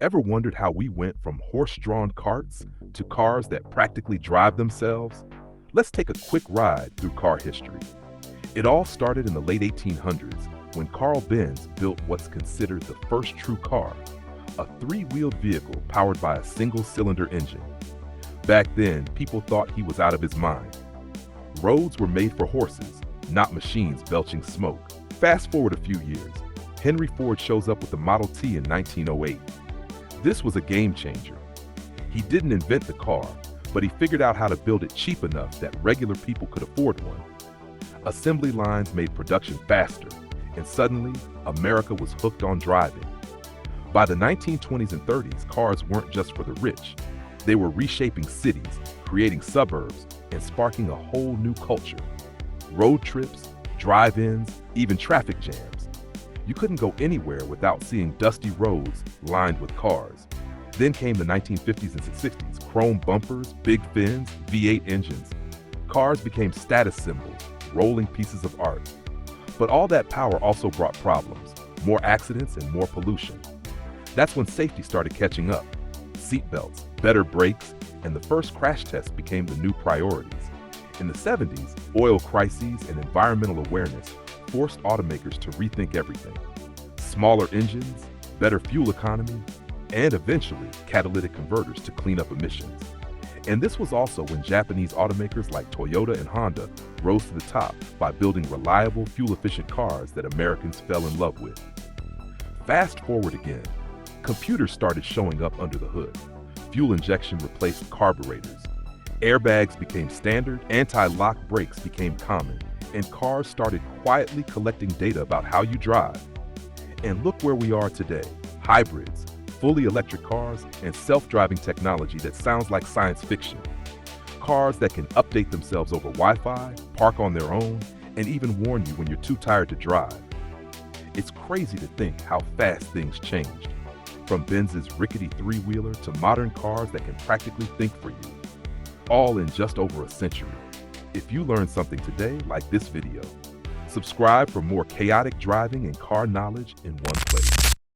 Ever wondered how we went from horse-drawn carts to cars that practically drive themselves? Let's take a quick ride through car history. It all started in the late 1800s when Carl Benz built what's considered the first true car, a three-wheeled vehicle powered by a single-cylinder engine. Back then, people thought he was out of his mind. Roads were made for horses, not machines belching smoke. Fast forward a few years, Henry Ford shows up with the Model T in 1908. This was a game changer. He didn't invent the car, but he figured out how to build it cheap enough that regular people could afford one. Assembly lines made production faster, and suddenly, America was hooked on driving. By the 1920s and 30s, cars weren't just for the rich. They were reshaping cities, creating suburbs, and sparking a whole new culture. Road trips, drive-ins, even traffic jams. You couldn't go anywhere without seeing dusty roads lined with cars. Then came the 1950s and 60s, chrome bumpers, big fins, V8 engines. Cars became status symbols, rolling pieces of art. But all that power also brought problems, more accidents and more pollution. That's when safety started catching up. Seatbelts, better brakes, and the first crash tests became the new priorities. In the 70s, oil crises and environmental awareness forced automakers to rethink everything. Smaller engines, better fuel economy, and eventually catalytic converters to clean up emissions. And this was also when Japanese automakers like Toyota and Honda rose to the top by building reliable, fuel-efficient cars that Americans fell in love with. Fast forward again, computers started showing up under the hood. Fuel injection replaced carburetors. Airbags became standard, anti-lock brakes became common, and cars started quietly collecting data about how you drive. And look where we are today. Hybrids, fully electric cars, and self-driving technology that sounds like science fiction. Cars that can update themselves over Wi-Fi, park on their own, and even warn you when you're too tired to drive. It's crazy to think how fast things changed. From Benz's rickety three-wheeler to modern cars that can practically think for you. All in just over a century. If you learned something today, like this video, subscribe for more chaotic driving and car knowledge in one place.